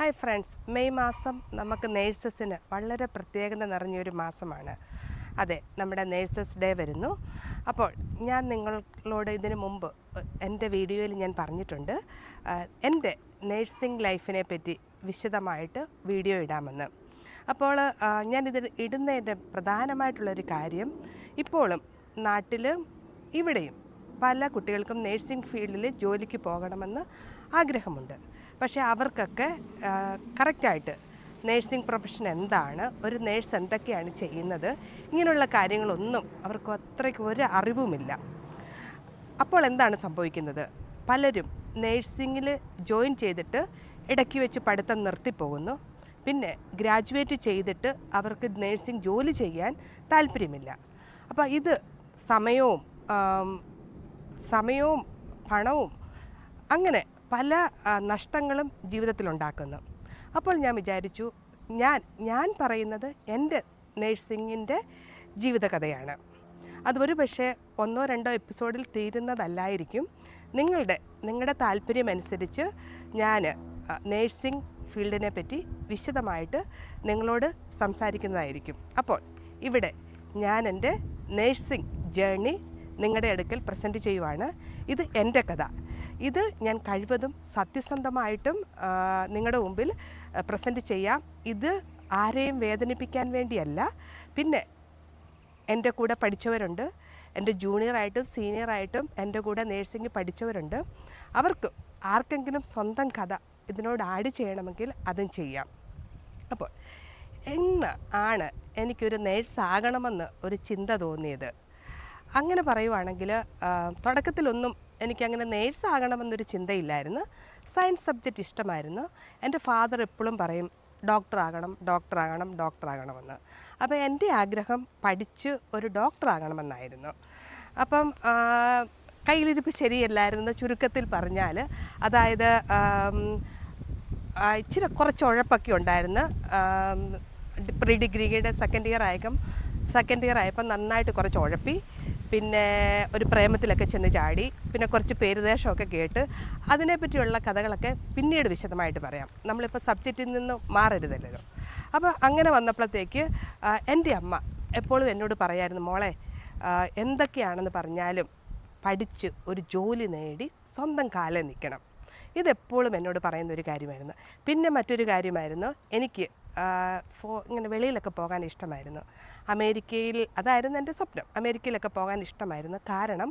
Hi friends, May മാസം നമുക്ക് നേഴ്സസിന് വളരെ പ്രത്യേകത നിറഞ്ഞൊരു മാസമാണ്. അതെ, നമ്മുടെ നേഴ്സസ് ഡേ വരുന്നു. അപ്പോൾ ഞാൻ നിങ്ങളോട് ഇതിനു മുമ്പ് എൻ്റെ വീഡിയോയിൽ ഞാൻ പറഞ്ഞിട്ടുണ്ട് എൻ്റെ നേഴ്സിംഗ് ലൈഫിനെ പറ്റി വിശദമായിട്ട് വീഡിയോ ഇടാമെന്ന്. അപ്പോൾ ഞാനിത് ഇടുന്നതിൻ്റെ പ്രധാനമായിട്ടുള്ളൊരു കാര്യം, ഇപ്പോഴും നാട്ടിലും ഇവിടെയും പല കുട്ടികൾക്കും നേഴ്സിംഗ് ഫീൽഡിൽ ജോലിക്ക് പോകണമെന്ന് ആഗ്രഹമുണ്ട്. പക്ഷേ അവർക്കൊക്കെ കറക്റ്റായിട്ട് നേഴ്സിംഗ് പ്രൊഫഷൻ എന്താണ്, ഒരു നേഴ്സ് എന്തൊക്കെയാണ് ചെയ്യുന്നത്, ഇങ്ങനെയുള്ള കാര്യങ്ങളൊന്നും അവർക്ക് അത്രയ്ക്ക് ഒരു അറിവുമില്ല. അപ്പോൾ എന്താണ് സംഭവിക്കുന്നത്? പലരും നേഴ്സിങ്ങിൽ ജോയിൻ ചെയ്തിട്ട് ഇടയ്ക്ക് വെച്ച് പഠിത്തം നിർത്തിപ്പോകുന്നു. പിന്നെ ഗ്രാജുവേറ്റ് ചെയ്തിട്ട് അവർക്ക് നേഴ്സിംഗ് ജോലി ചെയ്യാൻ താല്പര്യമില്ല. അപ്പോൾ ഇത് സമയവും പണവും അങ്ങനെ പല നഷ്ടങ്ങളും ജീവിതത്തിലുണ്ടാക്കുന്നു. അപ്പോൾ ഞാൻ വിചാരിച്ചു, ഞാൻ പറയുന്നത് എൻ്റെ നേഴ്സിങ്ങിൻ്റെ ജീവിതകഥയാണ്. അതൊരു പക്ഷേ 1-2 എപ്പിസോഡിൽ തീരുന്നതല്ലായിരിക്കും. നിങ്ങളുടെ താല്പര്യമനുസരിച്ച് ഞാൻ നേഴ്സിംഗ് ഫീൽഡിനെ പറ്റി വിശദമായിട്ട് നിങ്ങളോട് സംസാരിക്കുന്നതായിരിക്കും. അപ്പോൾ ഇവിടെ ഞാൻ എൻ്റെ നേഴ്സിംഗ് ജേർണി നിങ്ങളുടെ അടുക്കൽ പ്രസൻറ്റ് ചെയ്യുവാണ്. ഇത് എൻ്റെ കഥ. ഇത് ഞാൻ കഴിവതും സത്യസന്ധമായിട്ടും നിങ്ങളുടെ മുമ്പിൽ പ്രസൻറ്റ് ചെയ്യാം. ഇത് ആരെയും വേദനിപ്പിക്കാൻ വേണ്ടിയല്ല. പിന്നെ എൻ്റെ കൂടെ പഠിച്ചവരുണ്ട്, എൻ്റെ ജൂനിയറായിട്ടും സീനിയറായിട്ടും എൻ്റെ കൂടെ നേഴ്സിംഗ് പഠിച്ചവരുണ്ട്. അവർക്ക് ആർക്കെങ്കിലും സ്വന്തം കഥ ഇതിനോട് ആഡ് ചെയ്യണമെങ്കിൽ അതും ചെയ്യാം. അപ്പോൾ എന്ന് ആണ് എനിക്കൊരു നേഴ്സാകണമെന്ന് ഒരു ചിന്ത തോന്നിയത്? അങ്ങനെ പറയുവാണെങ്കിൽ തുടക്കത്തിലൊന്നും എനിക്കങ്ങനെ നേഴ്സാകണമെന്നൊരു ചിന്തയില്ലായിരുന്നു. സയൻസ് സബ്ജക്റ്റ് ഇഷ്ടമായിരുന്നു. എൻ്റെ ഫാദർ എപ്പോഴും പറയും ഡോക്ടറാകണമെന്ന്. അപ്പോൾ എൻ്റെ ആഗ്രഹം പഠിച്ച് ഒരു ഡോക്ടറാകണമെന്നായിരുന്നു. അപ്പം കയ്യിലിരിപ്പ് ശരിയല്ലായിരുന്നു, ചുരുക്കത്തിൽ പറഞ്ഞാൽ. അതായത് കുറച്ച് ഉഴപ്പൊക്കെ ഉണ്ടായിരുന്നു. പ്രീ ഡിഗ്രിയുടെ സെക്കൻഡ് ഇയർ ആയപ്പം നന്നായിട്ട് കുറച്ച് ഉഴപ്പി. പിന്നെ ഒരു പ്രേമത്തിലൊക്കെ ചെന്ന് ചാടി. പിന്നെ കുറച്ച് പേരുദേശമൊക്കെ കേട്ട് അതിനെപ്പറ്റിയുള്ള കഥകളൊക്കെ പിന്നീട് വിശദമായിട്ട് പറയാം. നമ്മളിപ്പോൾ സബ്ജക്റ്റിൽ നിന്ന് മാറരുതല്ലോ. അപ്പോൾ അങ്ങനെ വന്നപ്പോഴത്തേക്ക് എൻ്റെ അമ്മ എപ്പോഴും എന്നോട് പറയായിരുന്നു, മോളെ എന്തൊക്കെയാണെന്ന് പറഞ്ഞാലും പഠിച്ച് ഒരു ജോലി നേടി സ്വന്തം കാലിൽ നിൽക്കണം. ഇതെപ്പോഴും എന്നോട് പറയുന്നൊരു കാര്യമായിരുന്നു. പിന്നെ മറ്റൊരു കാര്യമായിരുന്നു, എനിക്ക് ഇങ്ങനെ വെളിയിലൊക്കെ പോകാൻ ഇഷ്ടമായിരുന്നു. അതായിരുന്നു എൻ്റെ സ്വപ്നം. അമേരിക്കയിലൊക്കെ പോകാൻ ഇഷ്ടമായിരുന്നു. കാരണം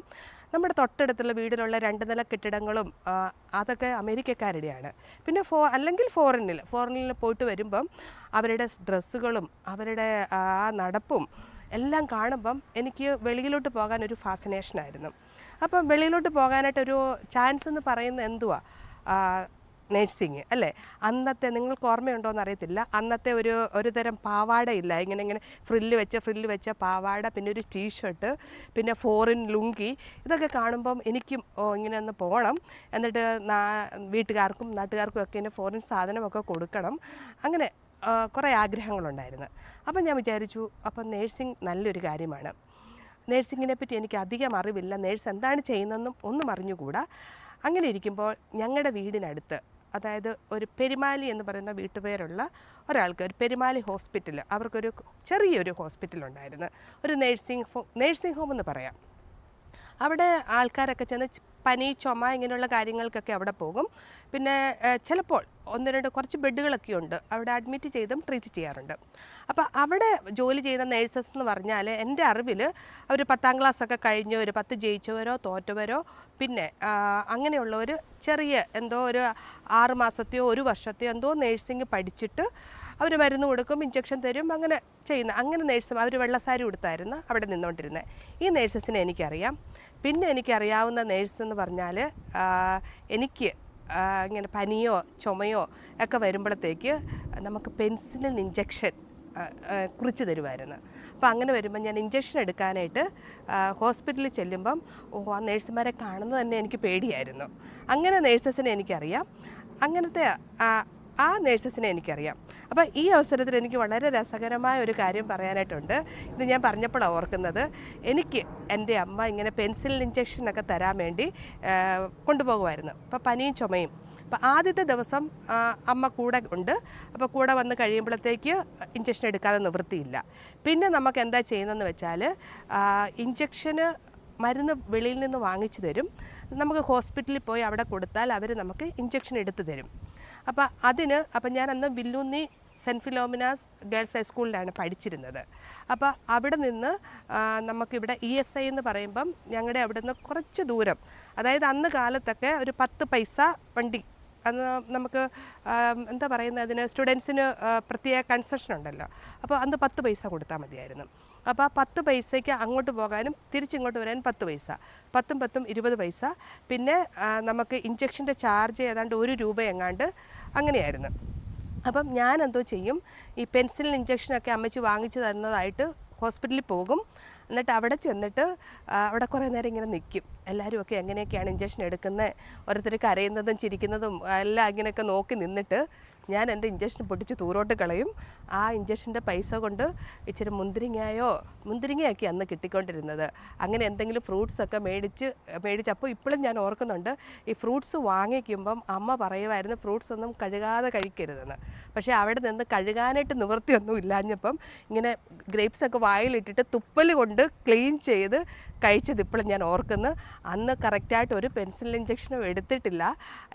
നമ്മുടെ തൊട്ടടുത്തുള്ള വീടിലുള്ള 2 നില കെട്ടിടങ്ങളും അതൊക്കെ അമേരിക്കക്കാരുടെയാണ്. പിന്നെ അല്ലെങ്കിൽ ഫോറിനിൽ പോയിട്ട് വരുമ്പം അവരുടെ ഡ്രസ്സുകളും അവരുടെ ആ നടപ്പും എല്ലാം കാണുമ്പം എനിക്ക് വെളിയിലോട്ട് പോകാനൊരു ഫാസിനേഷനായിരുന്നു. അപ്പം വെളിയിലോട്ട് പോകാനായിട്ടൊരു ചാൻസ് എന്ന് പറയുന്നത് എന്തുവാ? നേഴ്സിങ് അല്ലേ? അന്നത്തെ നിങ്ങൾക്ക് ഓർമ്മയുണ്ടോ എന്നറിയത്തില്ല, അന്നത്തെ ഒരു തരം പാവാടയില്ല, ഇങ്ങനെ ഫ്രില്ല് വെച്ച പാവാട, പിന്നെ ഒരു ടീഷർട്ട്, പിന്നെ ഫോറിൻ ലുങ്കി. ഇതൊക്കെ കാണുമ്പം എനിക്കും ഇങ്ങനെ ഒന്ന് പോകണം, എന്നിട്ട് വീട്ടുകാർക്കും നാട്ടുകാർക്കും ഒക്കെ ഇങ്ങനെ ഫോറിൻ സാധനമൊക്കെ കൊടുക്കണം. അങ്ങനെ കുറേ ആഗ്രഹങ്ങളുണ്ടായിരുന്നു. അപ്പം ഞാൻ വിചാരിച്ചു, അപ്പം നേഴ്സിംഗ് നല്ലൊരു കാര്യമാണ്. നേഴ്സിങ്ങിനെ പറ്റി എനിക്ക് അധികം അറിവില്ല, നേഴ്സ് എന്താണ് ചെയ്യുന്നതെന്നും ഒന്നും അറിഞ്ഞുകൂടാ. അങ്ങനെ ഇരിക്കുമ്പോൾ ഞങ്ങളുടെ വീടിനടുത്ത്, അതായത് ഒരു പെരുമാലി എന്ന് പറയുന്ന വീട്ടുപേരുള്ള ഒരാൾക്ക് ഒരു പെരുമാലി ഹോസ്പിറ്റൽ, അവർക്കൊരു ചെറിയൊരു ഹോസ്പിറ്റലുണ്ടായിരുന്നു, ഒരു നേഴ്സിംഗ് ഹോം എന്ന് പറയാം. അവിടെ ആൾക്കാരൊക്കെ ചെന്ന് പനി, ചുമ ഇങ്ങനെയുള്ള കാര്യങ്ങൾക്കൊക്കെ അവിടെ പോകും. പിന്നെ ചിലപ്പോൾ 1-2 കുറച്ച് ബെഡുകളൊക്കെ ഉണ്ട്, അവിടെ അഡ്മിറ്റ് ചെയ്തും ട്രീറ്റ് ചെയ്യാറുണ്ട്. അപ്പോൾ അവിടെ ജോലി ചെയ്യുന്ന നേഴ്സസ് എന്ന് പറഞ്ഞാൽ എൻ്റെ അറിവിൽ അവർ 10ാം ക്ലാസ്സൊക്കെ കഴിഞ്ഞ് ഒരു 10 ജയിച്ചവരോ തോറ്റവരോ, പിന്നെ അങ്ങനെയുള്ളവർ ചെറിയ എന്തോ ഒരു 6 മാസത്തെയോ 1 വർഷത്തെയോ എന്തോ നേഴ്സിംഗ് പഠിച്ചിട്ട് അവർ മരുന്ന് കൊടുക്കും, ഇഞ്ചക്ഷൻ തരും, അങ്ങനെ നേഴ്സും. അവർ വെള്ളസാരി ഉടുത്തായിരുന്നു അവിടെ നിന്നുകൊണ്ടിരുന്നത്. ഈ നേഴ്സസിനെ എനിക്കറിയാം. പിന്നെ എനിക്കറിയാവുന്ന നേഴ്സ് എന്ന് പറഞ്ഞാൽ, എനിക്ക് ഇങ്ങനെ പനിയോ ചുമയോ ഒക്കെ വരുമ്പോഴത്തേക്ക് നമുക്ക് പെൻസിലിൻ ഇഞ്ചക്ഷൻ കുറിച്ച് തരുമായിരുന്നു. അപ്പോൾ അങ്ങനെ വരുമ്പോൾ ഞാൻ ഇഞ്ചക്ഷൻ എടുക്കാനായിട്ട് ഹോസ്പിറ്റലിൽ ചെല്ലുമ്പം ആ നേഴ്സുമാരെ കാണുന്നത് തന്നെ എനിക്ക് പേടിയായിരുന്നു. അങ്ങനെ നേഴ്സസിനെ എനിക്കറിയാം. അങ്ങനത്തെ ആ നേഴ്സസിനെ എനിക്കറിയാം. അപ്പോൾ ഈ അവസരത്തിൽ എനിക്ക് വളരെ രസകരമായ ഒരു കാര്യം പറയാനായിട്ടുണ്ട്. ഇത് ഞാൻ പറഞ്ഞപ്പോഴാണ് ഓർക്കുന്നത്. എനിക്ക് എൻ്റെ അമ്മ ഇങ്ങനെ പെൻസിൽ ഇഞ്ചക്ഷനൊക്കെ തരാൻ വേണ്ടി കൊണ്ടുപോകുമായിരുന്നു. അപ്പോൾ പനിയും ചുമയും അപ്പോൾ ആദ്യത്തെ ദിവസം അമ്മ കൂടെ ഉണ്ട്. അപ്പോൾ കൂടെ വന്ന് കഴിയുമ്പോഴത്തേക്ക് ഇഞ്ചക്ഷൻ എടുക്കാതെ നിവൃത്തിയില്ല. പിന്നെ നമുക്ക് എന്താ ചെയ്യുന്നതെന്ന് വെച്ചാൽ ഇഞ്ചക്ഷന് മരുന്ന് വെളിയിൽ നിന്ന് വാങ്ങിച്ചു തരും. നമുക്ക് ഹോസ്പിറ്റലിൽ പോയി അവിടെ കൊടുത്താൽ അവർ നമുക്ക് ഇഞ്ചക്ഷൻ എടുത്തു തരും. അപ്പം ഞാൻ അന്ന് വില്ലൂന്നി സെൻറ്റ് ഫിലോമിനാസ് ഗേൾസ് ഹൈസ്കൂളിലാണ് പഠിച്ചിരുന്നത്. അപ്പോൾ അവിടെ നിന്ന് നമുക്കിവിടെ ESI എന്ന് പറയുമ്പം ഞങ്ങളുടെ അവിടെ നിന്ന് കുറച്ച് ദൂരം, അതായത് അന്ന് കാലത്തൊക്കെ ഒരു 10 പൈസ വണ്ടി, അന്ന് നമുക്ക് എന്താ പറയുന്നത്, അതിന് സ്റ്റുഡൻസിന് പ്രത്യേക കൺസെഷൻ ഉണ്ടല്ലോ. അപ്പോൾ അന്ന് 10 പൈസ കൊടുത്താൽ മതിയായിരുന്നു. അപ്പോൾ ആ 10 പൈസയ്ക്ക് അങ്ങോട്ട് പോകാനും തിരിച്ചിങ്ങോട്ട് വരാനും 10 പൈസ, 10 10 20 പൈസ. പിന്നെ നമുക്ക് ഇഞ്ചക്ഷൻ്റെ ചാർജ് ഏതാണ്ട് 1 രൂപ എങ്ങാണ്ട് അങ്ങനെയായിരുന്നു. അപ്പം ഞാൻ എന്തോ ചെയ്യും, ഈ പെൻസിലിൻ ഇഞ്ചക്ഷനൊക്കെ അമ്മച്ചി വാങ്ങിച്ചു തരുന്നതായിട്ട് ഹോസ്പിറ്റലിൽ പോകും. എന്നിട്ട് അവിടെ ചെന്നിട്ട് അവിടെ കുറേ നേരം ഇങ്ങനെ നിൽക്കും. എല്ലാവരുമൊക്കെ എങ്ങനെയൊക്കെയാണ് ഇഞ്ചക്ഷൻ എടുക്കുന്നത്, ഓരോരുത്തർ കരയുന്നതും ചിരിക്കുന്നതും എല്ലാം ഇങ്ങനെയൊക്കെ നോക്കി നിന്നിട്ട് ഞാൻ എൻ്റെ ഇഞ്ചക്ഷൻ പൊട്ടിച്ച് ദൂരോട്ട് കളയും. ആ ഇഞ്ചക്ഷൻ്റെ പൈസ കൊണ്ട് ഇച്ചിരി മുന്തിരിങ്ങയൊക്കെ അന്ന് കിട്ടിക്കൊണ്ടിരുന്നത്. അങ്ങനെ എന്തെങ്കിലും ഫ്രൂട്ട്സൊക്കെ മേടിച്ച് അപ്പോൾ ഇപ്പോഴും ഞാൻ ഓർക്കുന്നുണ്ട്, ഈ ഫ്രൂട്ട്സ് വാങ്ങിക്കുമ്പം അമ്മ പറയുമായിരുന്നു ഫ്രൂട്ട്സ് ഒന്നും കഴുകാതെ കഴിക്കരുതെന്ന്. പക്ഷേ അവിടെ നിന്ന് കഴുകാനായിട്ട് നിവൃത്തിയൊന്നും ഇല്ലാഞ്ഞപ്പം ഇങ്ങനെ ഗ്രേപ്സൊക്കെ വായിലിട്ടിട്ട് തുപ്പൽ കൊണ്ട് ക്ലീൻ ചെയ്ത് കഴിച്ചത് ഇപ്പോഴും ഞാൻ ഓർക്കുന്നു. അന്ന് കറക്റ്റായിട്ട് ഒരു പെൻസിൽ ഇഞ്ചക്ഷനും എടുത്തിട്ടില്ല.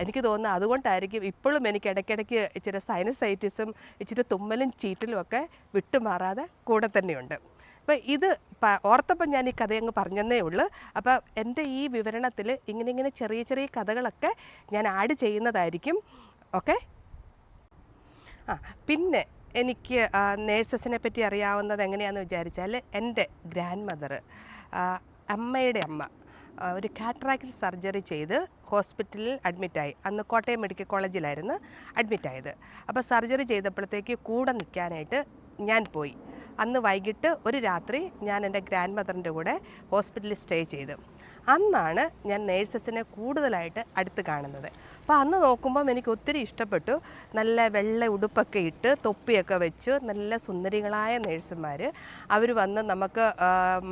എനിക്ക് തോന്നുന്നു അതുകൊണ്ടായിരിക്കും ഇപ്പോഴും എനിക്ക് ഇടയ്ക്കിടയ്ക്ക് ഇച്ചിരി സൈനസൈറ്റിസും ഇച്ചിരി തുമ്മലും ചീറ്റലും ഒക്കെ വിട്ടുമാറാതെ കൂടെ തന്നെയുണ്ട്. അപ്പോൾ ഇത് ഓർത്തപ്പം ഞാൻ ഈ കഥയങ്ങ് പറഞ്ഞതേ ഉള്ളൂ. അപ്പോൾ എൻ്റെ ഈ വിവരണത്തിൽ ഇങ്ങനെ ചെറിയ ചെറിയ കഥകളൊക്കെ ഞാൻ ആഡ് ചെയ്യുന്നതായിരിക്കും. ഓക്കെ. പിന്നെ എനിക്ക് നേഴ്സസിനെ പറ്റി അറിയാവുന്നത് എങ്ങനെയാണെന്ന് വിചാരിച്ചാൽ, എൻ്റെ ഗ്രാൻഡ് മദർ, അമ്മയുടെ അമ്മ, ഒരു കാറ്ററാക്ട് സർജറി ചെയ്ത് ഹോസ്പിറ്റലിൽ അഡ്മിറ്റായി. അന്ന് കോട്ടയം മെഡിക്കൽ കോളേജിലായിരുന്നു അഡ്മിറ്റായത്. അപ്പോൾ സർജറി ചെയ്തപ്പോഴത്തേക്ക് കൂടെ നിൽക്കാനായിട്ട് ഞാൻ പോയി. അന്ന് വൈകിട്ട് ഒരു രാത്രി ഞാൻ എൻ്റെ ഗ്രാൻഡ് മദറിൻ്റെ കൂടെ ഹോസ്പിറ്റലിൽ സ്റ്റേ ചെയ്തു. അന്നാണ് ഞാൻ നേഴ്സസിനെ കൂടുതലായിട്ട് അടുത്ത് കാണുന്നത്. അപ്പോൾ അന്ന് നോക്കുമ്പം എനിക്ക് ഒത്തിരി ഇഷ്ടപ്പെട്ടു. നല്ല വെള്ള ഉടുപ്പൊക്കെ ഇട്ട് തൊപ്പിയൊക്കെ വെച്ച് നല്ല സുന്ദരികളായ നേഴ്സുമാർ അവർ വന്ന് നമുക്ക്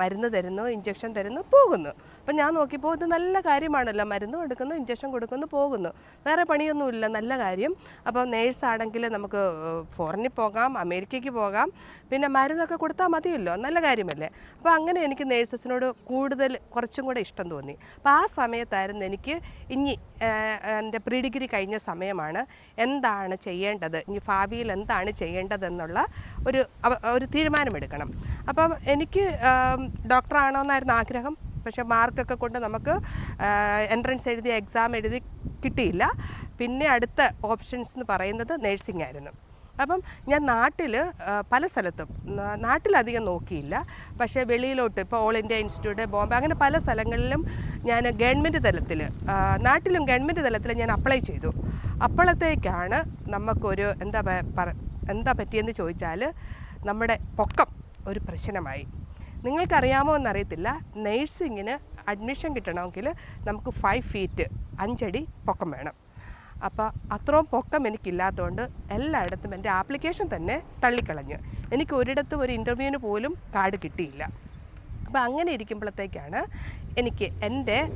മരുന്ന് തരുന്നു, ഇഞ്ചക്ഷൻ തരുന്നു, പോകുന്നു. അപ്പം ഞാൻ നോക്കിയപ്പോൾ ഇത് നല്ല കാര്യമാണല്ലോ, മരുന്നും എടുക്കുന്നു, ഇഞ്ചക്ഷൻ കൊടുക്കുന്നു, പോകുന്നു, വേറെ പണിയൊന്നുമില്ല, നല്ല കാര്യം. അപ്പോൾ നേഴ്സാണെങ്കിൽ നമുക്ക് ഫോറിനിൽ പോകാം, അമേരിക്കയ്ക്ക് പോകാം, പിന്നെ മരുന്നൊക്കെ കൊടുത്താൽ മതിയല്ലോ, നല്ല കാര്യമല്ലേ. അപ്പോൾ അങ്ങനെ എനിക്ക് നേഴ്സസിനോട് കുറച്ചും കൂടെ ഇഷ്ടം തോന്നി. അപ്പോൾ ആ സമയത്തായിരുന്നു എനിക്ക് എൻ്റെ പ്രീ ഡിഗ്രി കഴിഞ്ഞ സമയമാണ്, എന്താണ് ചെയ്യേണ്ടത്, ഇനി ഭാവിയിൽ എന്താണ് ചെയ്യേണ്ടതെന്നുള്ള ഒരു തീരുമാനമെടുക്കണം. അപ്പം എനിക്ക് ഡോക്ടറാണോന്നായിരുന്നു ആഗ്രഹം. പക്ഷേ മാർക്കൊക്കെ കൊണ്ട് നമുക്ക് എൻട്രൻസ് എഴുതി എക്സാം എഴുതി കിട്ടിയില്ല. പിന്നെ അടുത്ത ഓപ്ഷൻസ് എന്ന് പറയുന്നത് നേഴ്സിംഗ് ആയിരുന്നു. അപ്പം ഞാൻ പല സ്ഥലത്തും നാട്ടിലധികം നോക്കിയില്ല. പക്ഷേ വെളിയിലോട്ട് ഇപ്പോൾ ഓൾ ഇന്ത്യ ഇൻസ്റ്റിറ്റ്യൂട്ട്, ബോംബെ, അങ്ങനെ പല സ്ഥലങ്ങളിലും ഞാൻ ഗവൺമെൻറ് തലത്തിൽ, നാട്ടിലും ഗവൺമെൻറ് തലത്തിൽ ഞാൻ അപ്ലൈ ചെയ്തു. അപ്പോഴത്തേക്കാണ് നമുക്കൊരു എന്താ പറ്റിയെന്ന് ചോദിച്ചാൽ, നമ്മുടെ പൊക്കം ഒരു പ്രശ്നമായി. നിങ്ങൾക്കറിയാമോ എന്നറിയത്തില്ല, നേഴ്സിങ്ങിന് അഡ്മിഷൻ കിട്ടണമെങ്കിൽ നമുക്ക് 5 ഫീറ്റ് 5 അടി പൊക്കം വേണം. അപ്പോൾ അത്രയും പൊക്കം എനിക്കില്ലാത്തതുകൊണ്ട് എല്ലായിടത്തും എൻ്റെ ആപ്ലിക്കേഷൻ തന്നെ തള്ളിക്കളഞ്ഞു. എനിക്ക് ഒരിടത്തും ഒരു ഇൻ്റർവ്യൂവിന് പോലും കാർഡ് കിട്ടിയില്ല. അപ്പോൾ അങ്ങനെ ഇരിക്കുമ്പോഴത്തേക്കാണ് എനിക്ക്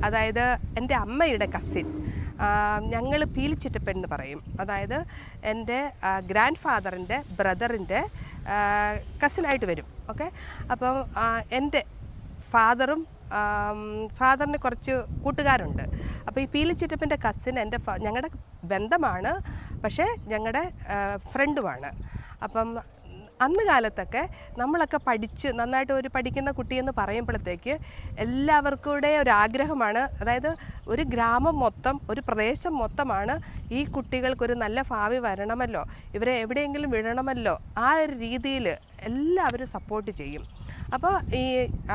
അതായത് എൻ്റെ അമ്മയുടെ കസിൻ, ഞങ്ങൾ പീലിച്ചിറ്റപ്പൻ എന്ന് പറയും, അതായത് എൻ്റെ ഗ്രാൻഡ് ഫാദറിൻ്റെ ബ്രദറിൻ്റെ കസിനായിട്ട് വരും. ഓക്കെ. അപ്പം എൻ്റെ ഫാദറിന് കുറച്ച് കൂട്ടുകാരുണ്ട്. അപ്പോൾ ഈ പീലിച്ചിറ്റപ്പൻ്റെ കസിൻ ഞങ്ങളുടെ ബന്ധമാണ്, പക്ഷേ ഞങ്ങളുടെ ഫ്രണ്ടുമാണ്. അപ്പം അന്ന് കാലത്തൊക്കെ നമ്മളൊക്കെ നന്നായിട്ട് പഠിക്കുന്ന കുട്ടിയെന്ന് പറയുമ്പോഴത്തേക്ക് എല്ലാവർക്കൂടെ ഒരാഗ്രഹമാണ്, അതായത് ഒരു ഗ്രാമം മൊത്തം, ഒരു പ്രദേശം മൊത്തമാണ് ഈ കുട്ടികൾക്കൊരു നല്ല ഭാവി വരണമല്ലോ, ഇവരെ എവിടെയെങ്കിലും വിടണമല്ലോ, ആ ഒരു രീതിയിൽ എല്ലാവരും സപ്പോർട്ട് ചെയ്യും. അപ്പോൾ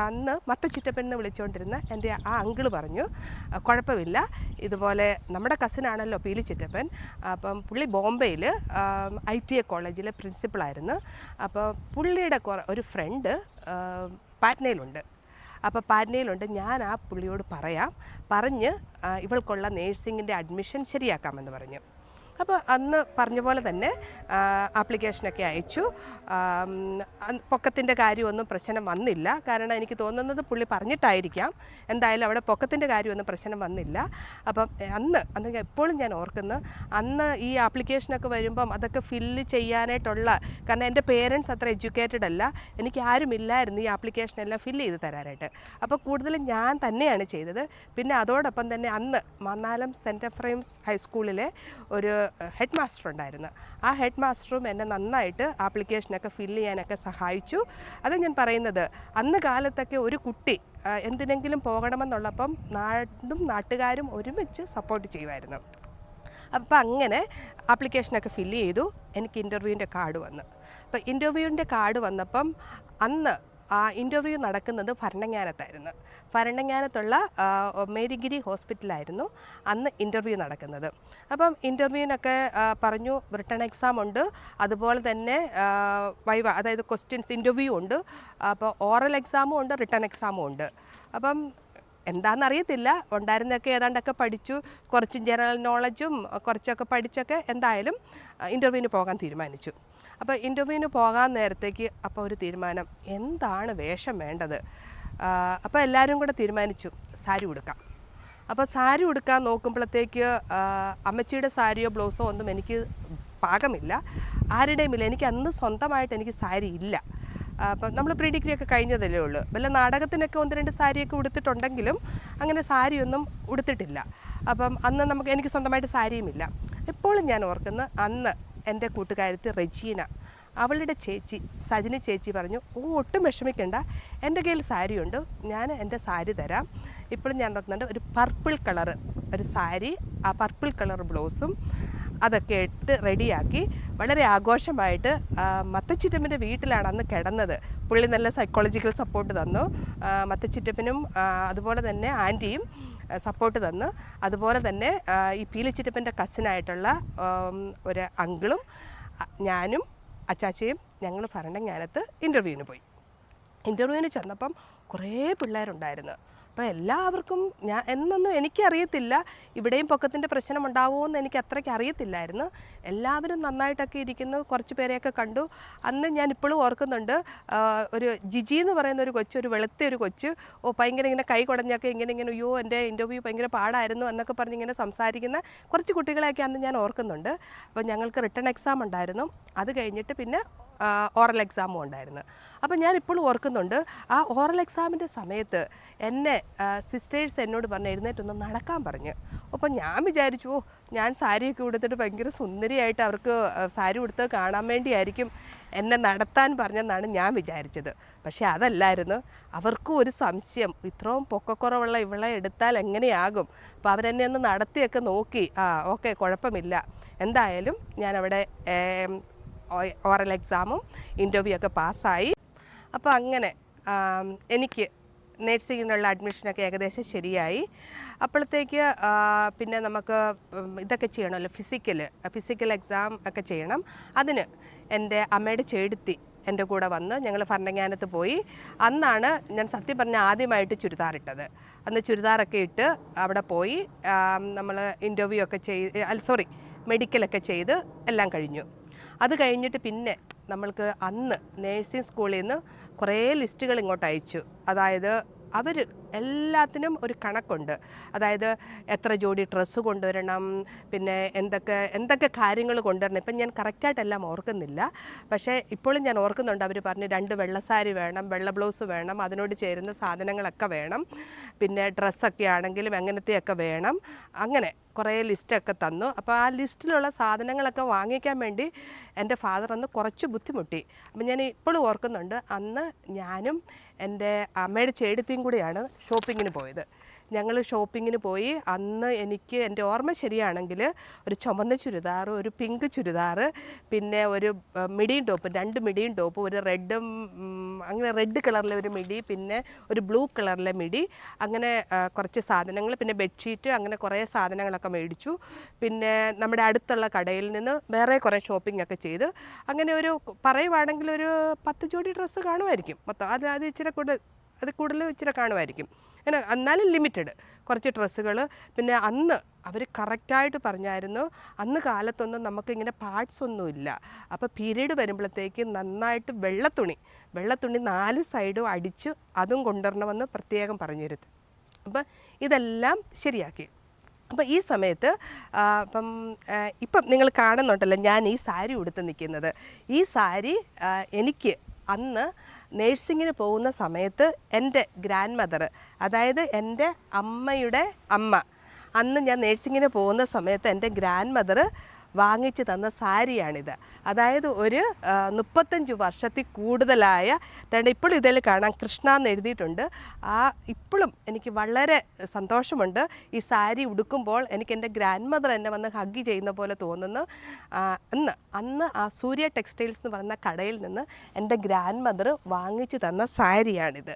അന്ന് മത്തച്ചിറ്റപ്പൻ എന്ന് വിളിച്ചുകൊണ്ടിരുന്ന എൻ്റെ ആ അങ്കിള് പറഞ്ഞു, കുഴപ്പമില്ല, ഇതുപോലെ നമ്മുടെ കസിനാണല്ലോ പീലിച്ചിറ്റപ്പൻ. അപ്പം പുള്ളി ബോംബെയിൽ ITA കോളേജിലെ പ്രിൻസിപ്പളായിരുന്നു. അപ്പോൾ പുള്ളിയുടെ ഒരു ഫ്രണ്ട് പാറ്റ്നയിലുണ്ട്. അപ്പോൾ പാറ്റ്നയിലുണ്ട്, ഞാൻ ആ പുള്ളിയോട് പറഞ്ഞ് ഇവൾക്കുള്ള നേഴ്സിങ്ങിൻ്റെ അഡ്മിഷൻ ശരിയാക്കാമെന്ന് പറഞ്ഞു. അപ്പോൾ അന്ന് പറഞ്ഞ പോലെ തന്നെ ആപ്ലിക്കേഷനൊക്കെ അയച്ചു. പൊക്കത്തിൻ്റെ കാര്യമൊന്നും പ്രശ്നം വന്നില്ല. കാരണം എനിക്ക് തോന്നുന്നത് പുള്ളി പറഞ്ഞിട്ടായിരിക്കാം. എന്തായാലും അവിടെ പൊക്കത്തിൻ്റെ കാര്യമൊന്നും പ്രശ്നം വന്നില്ല. അപ്പം അന്ന് എപ്പോഴും ഞാൻ ഓർക്കുന്നു, അന്ന് ഈ ആപ്ലിക്കേഷനൊക്കെ വരുമ്പം അതൊക്കെ ഫില്ല് ചെയ്യാനായിട്ടുള്ള, കാരണം എൻ്റെ പേരൻസ് അത്ര എഡ്യൂക്കേറ്റഡ് അല്ല, എനിക്ക് ആരുമില്ലായിരുന്നു ഈ ആപ്ലിക്കേഷനെല്ലാം ഫില്ല് ചെയ്ത് തരാനായിട്ട്. അപ്പോൾ കൂടുതലും ഞാൻ തന്നെയാണ് ചെയ്തത്. പിന്നെ അതോടൊപ്പം തന്നെ അന്ന് മന്നാലം സെൻറ്റ് എഫ്രൈംസ് ഹൈസ്കൂളിലെ ഒരു ഹെഡ് മാസ്റ്റർ ഉണ്ടായിരുന്നു. ആ ഹെഡ് മാസ്റ്ററും എന്നെ നന്നായിട്ട് ആപ്ലിക്കേഷനൊക്കെ ഫില്ല് ചെയ്യാനൊക്കെ സഹായിച്ചു. അത് ഞാൻ പറയുന്നത്, അന്ന് കാലത്തൊക്കെ ഒരു കുട്ടി എന്തിനെങ്കിലും പോകണമെന്നുള്ളപ്പം നാട്ടുകാരും ഒരുമിച്ച് സപ്പോർട്ട് ചെയ്യുമായിരുന്നു. അപ്പോൾ അങ്ങനെ ആപ്ലിക്കേഷനൊക്കെ ഫില്ല് ചെയ്തു. എനിക്ക് ഇൻ്റർവ്യൂവിൻ്റെ കാർഡ് വന്നു. അപ്പോൾ ഇൻ്റർവ്യൂവിൻ്റെ കാർഡ് വന്നപ്പം അന്ന് ആ ഇൻ്റർവ്യൂ നടക്കുന്നത് ഭരണങ്ങാനത്തായിരുന്നു. ഭരണങ്ങാനത്തുള്ള മേരിഗിരി ഹോസ്പിറ്റലായിരുന്നു അന്ന് ഇൻ്റർവ്യൂ നടക്കുന്നത്. അപ്പം ഇൻ്റർവ്യൂവിനൊക്കെ പറഞ്ഞു റിട്ടൺ എക്സാം ഉണ്ട്, അതുപോലെ തന്നെ വൈവ, അതായത് ക്വസ്റ്റ്യൻസ് ഇൻ്റർവ്യൂ ഉണ്ട്, അപ്പോൾ ഓറൽ എക്സാമും ഉണ്ട്, റിട്ടൺ എക്സാമും ഉണ്ട്. അപ്പം എന്താണെന്നറിയത്തില്ല, ഉണ്ടായിരുന്നൊക്കെ ഏതാണ്ടൊക്കെ പഠിച്ചു, കുറച്ച് ജനറൽ നോളജും കുറച്ചൊക്കെ പഠിച്ചൊക്കെ എന്തായാലും ഇൻ്റർവ്യൂവിന് പോകാൻ തീരുമാനിച്ചു. അപ്പോൾ ഇൻ്റർവ്യൂവിന് പോകാൻ നേരത്തേക്ക് അപ്പോൾ ഒരു തീരുമാനം, എന്താണ് വേഷം വേണ്ടത്. അപ്പോൾ എല്ലാവരും കൂടെ തീരുമാനിച്ചു സാരി ഉടുക്കാം. അപ്പോൾ സാരി ഉടുക്കാൻ നോക്കുമ്പോഴത്തേക്ക് അമ്മച്ചിയുടെ സാരിയോ ബ്ലൗസോ ഒന്നും എനിക്ക് പാകമില്ല, ആരുടെയും ഇല്ല. എനിക്ക് അന്ന് സ്വന്തമായിട്ട് എനിക്ക് സാരി ഇല്ല. അപ്പം നമ്മൾ പ്രീ ഡിഗ്രി ഒക്കെ കഴിഞ്ഞതല്ലേ ഉള്ളൂ. വല്ല നാടകത്തിനൊക്കെ 1-2 സാരിയൊക്കെ ഉടുത്തിട്ടുണ്ടെങ്കിലും അങ്ങനെ സാരിയൊന്നും ഉടുത്തിട്ടില്ല. അപ്പം അന്ന് എനിക്ക് സ്വന്തമായിട്ട് സാരിയുമില്ല. എപ്പോഴും ഞാൻ ഓർക്കുന്ന, അന്ന് എൻ്റെ കൂട്ടുകാരത്തി റെജീന, അവളുടെ ചേച്ചി സജിനി ചേച്ചി പറഞ്ഞു, ഒട്ടും വിഷമിക്കണ്ട, എൻ്റെ കയ്യിൽ സാരിയുണ്ട്, ഞാൻ എൻ്റെ സാരി തരാം. ഇപ്പോഴും ഞാൻ ഓർക്കുന്നുണ്ട്, ഒരു പർപ്പിൾ കളറ് ഒരു സാരി, ആ പർപ്പിൾ കളർ ബ്ലൗസും അതൊക്കെ ഇട്ട് റെഡിയാക്കി വളരെ ആഘോഷമായിട്ട് മത്തച്ചിറ്റപ്പൻ്റെ വീട്ടിലാണ് അന്ന് കിടന്നത്. പുള്ളി നല്ല സൈക്കോളജിക്കൽ സപ്പോർട്ട് തന്നു. മത്തച്ചിറ്റപ്പനും അതുപോലെ തന്നെ ആൻറ്റിയും സപ്പോർട്ട് തന്നു. അതുപോലെ തന്നെ ഈ പീലിച്ചിറ്റപ്പൻ്റെ കസിനായിട്ടുള്ള ഒരു അങ്കിളും ഞാനും അച്ചാച്ചയും ഞങ്ങൾ ഭരണങ്ങാനത്ത് ഇൻ്റർവ്യൂവിന് പോയി. ഇൻ്റർവ്യൂവിന് ചെന്നപ്പം കുറേ പിള്ളേരുണ്ടായിരുന്നു. അപ്പോൾ എല്ലാവർക്കും എന്നൊന്നും എനിക്കറിയത്തില്ല, ഇവിടെയും പൊക്കത്തിൻ്റെ പ്രശ്നം ഉണ്ടാവുമോ എന്ന് എനിക്ക് അത്രയ്ക്ക് അറിയത്തില്ലായിരുന്നു. എല്ലാവരും നന്നായിട്ടൊക്കെ ഇരിക്കുന്നു. കുറച്ച് പേരെയൊക്കെ കണ്ടു. അന്ന് ഞാൻ ഇപ്പോഴും ഓർക്കുന്നുണ്ട്, ഒരു ജിജി എന്ന് പറയുന്ന ഒരു കൊച്ച്, ഒരു വെളുത്ത ഒരു കൊച്ച്, ഭയങ്കര ഇങ്ങനെ കൈ കുടഞ്ഞൊക്കെ ഇങ്ങനെ അയ്യോ എൻ്റെ ഇൻ്റർവ്യൂ ഭയങ്കര പാടായിരുന്നു എന്നൊക്കെ പറഞ്ഞ് ഇങ്ങനെ സംസാരിക്കുന്ന കുറച്ച് കുട്ടികളെയൊക്കെ അന്ന് ഞാൻ ഓർക്കുന്നുണ്ട്. അപ്പോൾ ഞങ്ങൾക്ക് റിട്ടൺ എക്സാം ഉണ്ടായിരുന്നു. അത് കഴിഞ്ഞിട്ട് പിന്നെ ഓറൽ എക്സാമും ഉണ്ടായിരുന്നു. അപ്പം ഞാൻ ഇപ്പോഴും ഓർക്കുന്നുണ്ട്, ആ ഓറൽ എക്സാമിൻ്റെ സമയത്ത് എന്നെ സിസ്റ്റേഴ്സ് എന്നോട് പറഞ്ഞ് എഴുന്നേറ്റൊന്ന് നടക്കാൻ പറഞ്ഞു. അപ്പം ഞാൻ വിചാരിച്ചു, ഞാൻ സാരിയൊക്കെ ഉടുത്തിട്ട് ഭയങ്കര സുന്ദരിയായിട്ട് അവർക്ക് സാരി ഉടുത്ത് കാണാൻ വേണ്ടിയായിരിക്കും എന്നെ നടത്താൻ പറഞ്ഞെന്നാണ് ഞാൻ വിചാരിച്ചത്. പക്ഷേ അതല്ലായിരുന്നു. അവർക്കും ഒരു സംശയം, ഇത്രയും പൊക്കക്കുറവുള്ള ഇവളെ എടുത്താൽ എങ്ങനെയാകും. അപ്പോൾ അവരെന്നെ ഒന്ന് നടത്തിയൊക്കെ നോക്കി, ഓക്കെ കുഴപ്പമില്ല. എന്തായാലും ഞാനവിടെ ഓറൽ എക്സാമും ഇൻ്റർവ്യൂ ഒക്കെ പാസ്സായി. അപ്പോൾ അങ്ങനെ എനിക്ക് നേഴ്സിങ്ങിനുള്ള അഡ്മിഷനൊക്കെ ഏകദേശം ശരിയായി. അപ്പോഴത്തേക്ക് പിന്നെ നമുക്ക് ഇതൊക്കെ ചെയ്യണമല്ലോ, ഫിസിക്കൽ എക്സാം ഒക്കെ ചെയ്യണം. അതിന് എൻ്റെ അമ്മയുടെ ചേടുത്തി എൻ്റെ കൂടെ വന്ന് ഞങ്ങൾ ഭരണങ്ങാനത്ത് പോയി. അന്നാണ് ഞാൻ സത്യം പറഞ്ഞാൽ ആദ്യമായിട്ട് ചുരിദാറിട്ടത്. അന്ന് ചുരിദാറൊക്കെ ഇട്ട് അവിടെ പോയി നമ്മൾ ഇൻ്റർവ്യൂ ഒക്കെ മെഡിക്കലൊക്കെ ചെയ്ത് എല്ലാം കഴിഞ്ഞു. അത് കഴിഞ്ഞിട്ട് പിന്നെ നമ്മൾക്ക് അന്ന് നേഴ്സിംഗ് സ്കൂളിൽ നിന്ന് കുറേ ലിസ്റ്റുകൾ ഇങ്ങോട്ട് അയച്ചു. അതായത് അവർ എല്ലാത്തിനും ഒരു കണക്കുണ്ട്. അതായത് എത്ര ജോഡി ഡ്രസ്സ് കൊണ്ടുവരണം, പിന്നെ എന്തൊക്കെ കാര്യങ്ങൾ കൊണ്ടുവരണം. ഇപ്പം ഞാൻ കറക്റ്റായിട്ടെല്ലാം ഓർക്കുന്നില്ല, പക്ഷേ ഇപ്പോഴും ഞാൻ ഓർക്കുന്നുണ്ട്. അവർ പറഞ്ഞ് 2 വെള്ളസാരി വേണം, വെള്ള ബ്ലൗസ് വേണം, അതിനോട് ചേരുന്ന സാധനങ്ങളൊക്കെ വേണം, പിന്നെ ഡ്രസ്സൊക്കെ ആണെങ്കിലും എങ്ങനത്തെയൊക്കെ വേണം, അങ്ങനെ കുറേ ലിസ്റ്റൊക്കെ തന്നു. അപ്പോൾ ആ ലിസ്റ്റിലുള്ള സാധനങ്ങളൊക്കെ വാങ്ങിക്കാൻ വേണ്ടി എൻ്റെ ഫാദർ അന്ന് കുറച്ച് ബുദ്ധിമുട്ടി. അപ്പം ഞാൻ ഇപ്പോഴും ഓർക്കുന്നുണ്ട്, അന്ന് ഞാനും എൻ്റെ അമ്മയുടെ ചേട്ടത്തിയും കൂടിയാണ് ഷോപ്പിങ്ങിന് പോയത്. ഞങ്ങൾ ഷോപ്പിങ്ങിന് പോയി. അന്ന് എനിക്ക് എൻ്റെ ഓർമ്മ ശരിയാണെങ്കിൽ ഒരു ചുമന്ന ചുരിദാർ, ഒരു പിങ്ക് ചുരിദാർ, പിന്നെ ഒരു മിഡിയും ടോപ്പ്, 2 മിഡിയും ടോപ്പ്, ഒരു അങ്ങനെ റെഡ് കളറിലെ ഒരു മിഡി, പിന്നെ ഒരു ബ്ലൂ കളറിലെ മിഡി, അങ്ങനെ കുറച്ച് സാധനങ്ങൾ, പിന്നെ ബെഡ്ഷീറ്റ്, അങ്ങനെ കുറേ സാധനങ്ങളൊക്കെ മേടിച്ചു. പിന്നെ നമ്മുടെ അടുത്തുള്ള കടയിൽ നിന്ന് വേറെ കുറേ ഷോപ്പിംഗ് ഒക്കെ ചെയ്ത്, അങ്ങനെ ഒരു പറയുവാണെങ്കിൽ ഒരു 10 ജോഡി ഡ്രസ്സ് കാണുമായിരിക്കും മൊത്തം. അത് ഇച്ചിരി കൂടുതൽ ഇച്ചിരി കാണുമായിരിക്കും. അങ്ങനെ എന്നാലും ലിമിറ്റഡ് കുറച്ച് ഡ്രസ്സുകൾ. പിന്നെ അന്ന് അവർ കറക്റ്റായിട്ട് പറഞ്ഞായിരുന്നു, അന്ന് കാലത്തൊന്നും നമുക്കിങ്ങനെ പാർട്സ് ഒന്നുമില്ല. അപ്പോൾ പീരീഡ് വരുമ്പോഴത്തേക്ക് നന്നായിട്ട് വെള്ളത്തുണി 4 സൈഡും അടിച്ച് അതും കൊണ്ടുവരണമെന്ന് പ്രത്യേകം പറഞ്ഞിരുന്നു. അപ്പം ഇതെല്ലാം ശരിയാക്കി. അപ്പോൾ ഈ സമയത്ത് ഇപ്പം നിങ്ങൾ കാണുന്നുണ്ടല്ലോ ഞാൻ ഈ സാരി ഉടുത്ത് നിൽക്കുന്നത്. ഈ സാരി എനിക്ക് അന്ന് നേഴ്സിങ്ങിന് പോകുന്ന സമയത്ത് എൻ്റെ ഗ്രാൻഡ് മദർ, അതായത് എൻ്റെ അമ്മയുടെ അമ്മ, അന്ന് ഞാൻ നേഴ്സിങ്ങിന് പോകുന്ന സമയത്ത് എൻ്റെ ഗ്രാൻഡ് മദർ വാങ്ങിച്ചു തന്ന സാരിയാണിത്. അതായത് ഒരു 35 വർഷത്തിൽ കൂടുതലായ ഇപ്പോഴും ഇതിൽ കാണാം കൃഷ്ണ എന്ന് എഴുതിയിട്ടുണ്ട്. ഇപ്പോഴും എനിക്ക് വളരെ സന്തോഷമുണ്ട്. ഈ സാരി ഉടുക്കുമ്പോൾ എനിക്ക് എൻ്റെ ഗ്രാൻഡ് മദർ എന്നെ വന്ന് ഹഗ് ചെയ്യുന്ന പോലെ തോന്നുന്നു. അന്ന് ആ സൂര്യ ടെക്സ്റ്റൈൽസ് എന്ന് പറയുന്ന കടയിൽ നിന്ന് എൻ്റെ ഗ്രാൻഡ് മദർ വാങ്ങിച്ചു തന്ന സാരിയാണിത്.